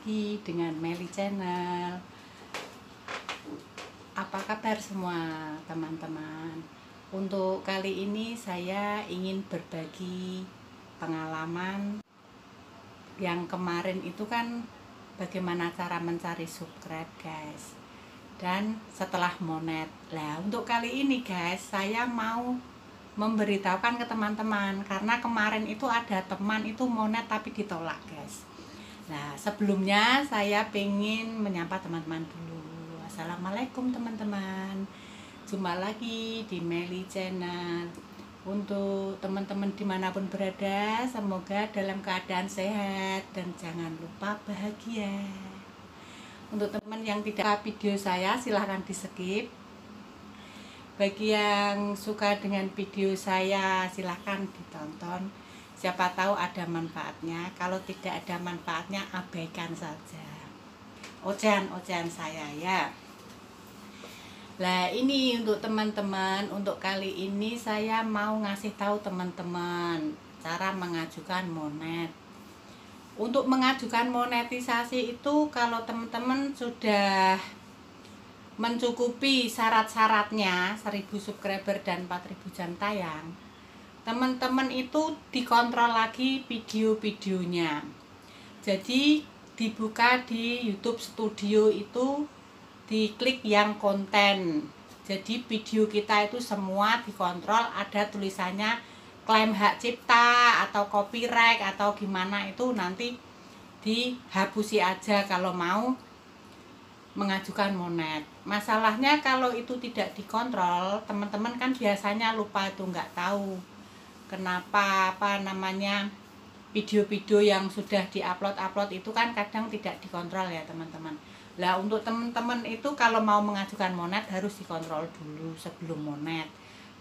lagi dengan Meli Channel. Apa kabar semua teman-teman? Untuk kali ini saya ingin berbagi pengalaman yang kemarin itu kan bagaimana cara mencari subscribe guys. Dan setelah monet. Nah, untuk kali ini guys, saya mau memberitahukan ke teman-teman karena kemarin itu ada teman itu monet tapi ditolak guys. Nah, sebelumnya saya pengen menyapa teman-teman dulu. Assalamualaikum teman-teman. Jumpa lagi di Meli Channel. Untuk teman-teman dimanapun berada, semoga dalam keadaan sehat dan jangan lupa bahagia. Untuk teman yang tidak suka video saya, silahkan di skip. Bagi yang suka dengan video saya, silahkan ditonton. Siapa tahu ada manfaatnya. Kalau tidak ada manfaatnya, abaikan saja. Ocehan saya ya. Nah, ini untuk teman-teman. Untuk kali ini saya mau ngasih tahu teman-teman cara mengajukan monet. Untuk mengajukan monetisasi itu, kalau teman-teman sudah mencukupi syarat-syaratnya 1000 subscriber dan 4000 jam tayang, teman-teman itu dikontrol lagi video-videonya. Jadi dibuka di YouTube Studio itu, diklik yang konten. Jadi video kita itu semua dikontrol, ada tulisannya klaim hak cipta atau copyright atau gimana, itu nanti dihapusi aja kalau mau mengajukan monet. Masalahnya kalau itu tidak dikontrol, teman-teman kan biasanya lupa itu, nggak tahu kenapa video-video yang sudah diupload itu kan kadang tidak dikontrol ya teman-teman. Lah, untuk teman-teman itu kalau mau mengajukan monet harus dikontrol dulu sebelum monet.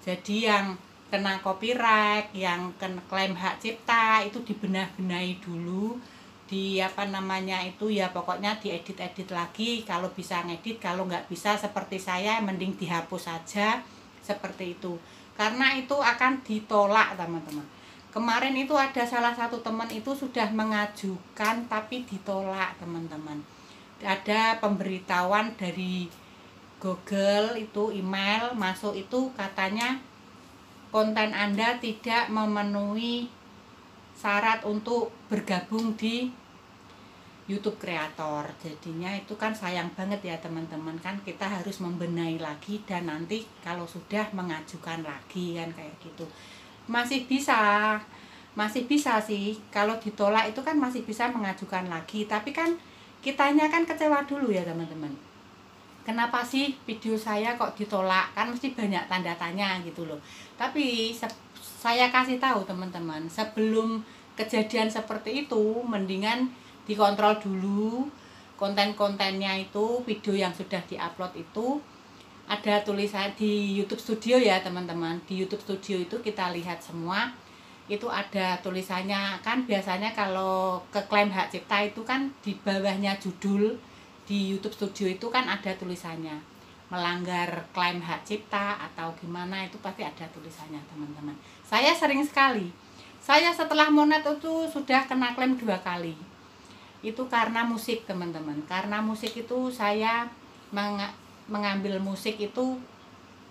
Jadi yang kena copyright, yang kena klaim hak cipta itu dibenah-benahi dulu, itu ya pokoknya diedit-edit lagi kalau bisa ngedit, kalau nggak bisa seperti saya mending dihapus saja seperti itu. Karena itu akan ditolak teman-teman. Kemarin itu ada salah satu teman itu sudah mengajukan tapi ditolak teman-teman. Ada pemberitahuan dari Google itu, email masuk itu katanya konten Anda tidak memenuhi syarat untuk bergabung di YouTube Creator. Jadinya itu kan sayang banget ya teman-teman, kan kita harus membenahi lagi dan nanti kalau sudah mengajukan lagi kan kayak gitu. Masih bisa sih, kalau ditolak itu kan masih bisa mengajukan lagi, tapi kan kitanya kan kecewa dulu ya teman-teman. Kenapa sih video saya kok ditolak? Kan mesti banyak tanda tanya gitu loh. Tapi saya kasih tahu teman-teman, sebelum kejadian seperti itu mendingan dikontrol dulu konten-kontennya itu. Video yang sudah diupload itu ada tulisan di YouTube Studio ya teman-teman. Di YouTube Studio itu kita lihat semua, itu ada tulisannya. Kan biasanya kalau ke klaim hak cipta itu kan di bawahnya judul di YouTube Studio itu kan ada tulisannya melanggar klaim hak cipta atau gimana, itu pasti ada tulisannya teman-teman. Saya sering sekali, saya setelah monet itu sudah kena klaim 2 kali. Itu karena musik teman-teman. Karena musik itu saya mengambil musik itu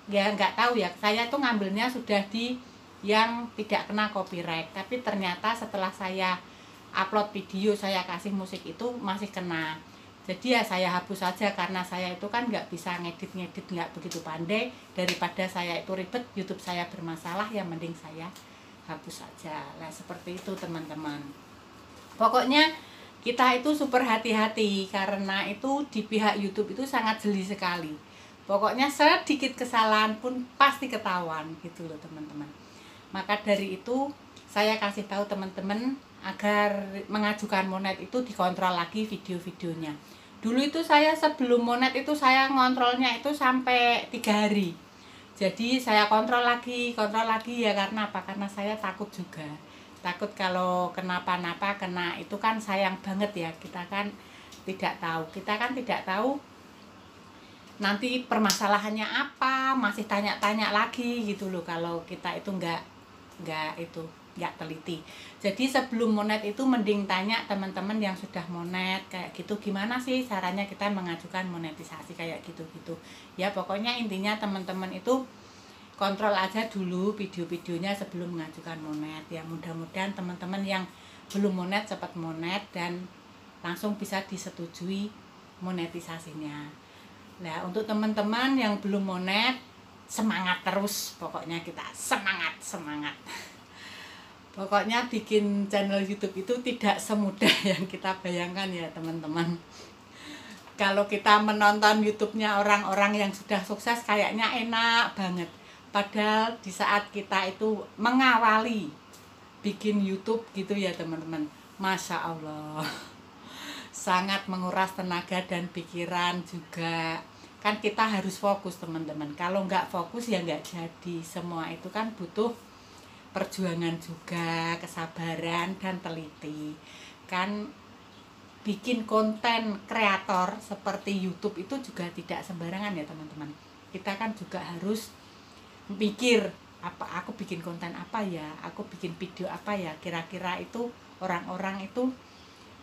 ya nggak tahu ya, saya tuh ngambilnya sudah di yang tidak kena copyright, tapi ternyata setelah saya upload video saya kasih musik itu masih kena. Jadi ya saya hapus saja, karena saya itu kan nggak bisa ngedit, nggak begitu pandai. Daripada saya itu ribet, YouTube saya bermasalah, ya mending saya hapus saja. Nah seperti itu teman-teman. Pokoknya kita itu super hati-hati, karena itu di pihak YouTube itu sangat jeli sekali. Pokoknya sedikit kesalahan pun pasti ketahuan gitu loh teman-teman. Maka dari itu saya kasih tahu teman-teman agar mengajukan monet itu dikontrol lagi video-videonya. Dulu itu saya sebelum monet itu saya ngontrolnya itu sampai 3 hari. Jadi saya kontrol lagi ya, karena apa? Karena saya takut juga. Takut kalau kenapa-napa kena, itu kan sayang banget ya. Kita kan tidak tahu nanti permasalahannya apa, masih tanya-tanya lagi gitu loh kalau kita itu enggak itu nggak teliti. Jadi sebelum monet itu mending tanya teman-teman yang sudah monet kayak gitu, gimana sih caranya kita mengajukan monetisasi kayak gitu-gitu. Ya pokoknya intinya teman-teman itu kontrol aja dulu video-videonya sebelum mengajukan monet. Ya mudah-mudahan teman-teman yang belum monet cepat monet dan langsung bisa disetujui monetisasinya. Nah, untuk teman-teman yang belum monet, semangat terus, pokoknya kita semangat. Pokoknya bikin channel YouTube itu tidak semudah yang kita bayangkan ya teman-teman. Kalau kita menonton YouTube-nya orang-orang yang sudah sukses kayaknya enak banget. Padahal di saat kita itu mengawali bikin YouTube gitu ya teman-teman, Masya Allah, sangat menguras tenaga dan pikiran juga. Kan kita harus fokus teman-teman. Kalau nggak fokus ya nggak jadi. Semua itu kan butuh perjuangan juga, kesabaran dan teliti. Kan bikin konten kreator seperti YouTube itu juga tidak sembarangan ya teman-teman. Kita kan juga harus pikir, apa aku bikin konten apa ya, aku bikin video apa ya, kira-kira itu orang-orang itu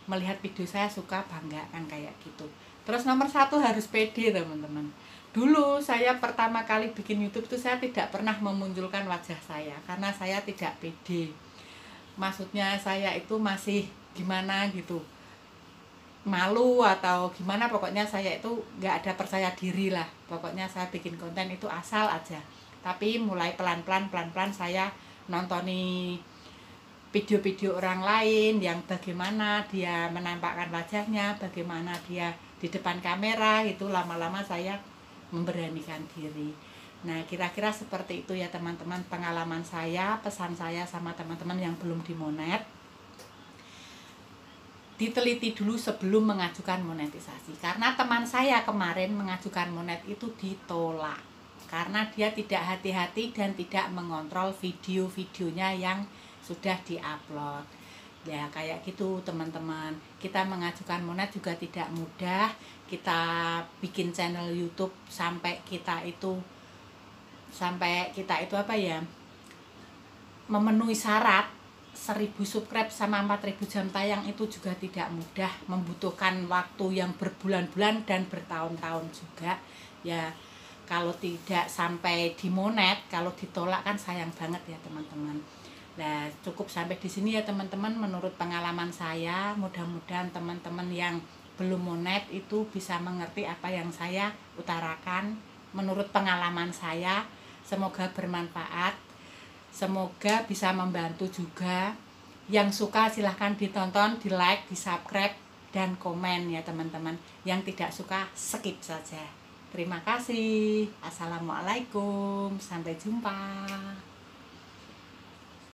melihat video saya suka bangga kan kayak gitu. Terus nomor satu harus pede teman-teman. Dulu saya pertama kali bikin YouTube itu saya tidak pernah memunculkan wajah saya karena saya tidak pede. Maksudnya saya itu masih gimana gitu, malu atau gimana, pokoknya saya itu nggak ada percaya diri lah. Pokoknya saya bikin konten itu asal aja. Tapi mulai pelan-pelan saya nontoni video-video orang lain yang bagaimana dia menampakkan wajahnya, bagaimana dia di depan kamera, itu lama-lama saya memberanikan diri. Nah, kira-kira seperti itu ya teman-teman pengalaman saya, pesan saya sama teman-teman yang belum dimonet. Diteliti dulu sebelum mengajukan monetisasi. Karena teman saya kemarin mengajukan monet itu ditolak. Karena dia tidak hati-hati dan tidak mengontrol video-videonya yang sudah diupload. Ya kayak gitu teman-teman. Kita mengajukan monet juga tidak mudah. Kita bikin channel YouTube sampai kita itu apa ya, memenuhi syarat 1000 subscribe sama 4000 jam tayang itu juga tidak mudah, membutuhkan waktu yang berbulan-bulan dan bertahun-tahun juga. Ya kalau tidak sampai dimonet, kalau ditolak kan sayang banget ya teman-teman. Nah, cukup sampai di sini ya teman-teman menurut pengalaman saya. Mudah-mudahan teman-teman yang belum monet itu bisa mengerti apa yang saya utarakan menurut pengalaman saya. Semoga bermanfaat. Semoga bisa membantu juga. Yang suka silahkan ditonton, di like, di subscribe, dan komen ya teman-teman. Yang tidak suka skip saja. Terima kasih. Assalamualaikum. Sampai jumpa.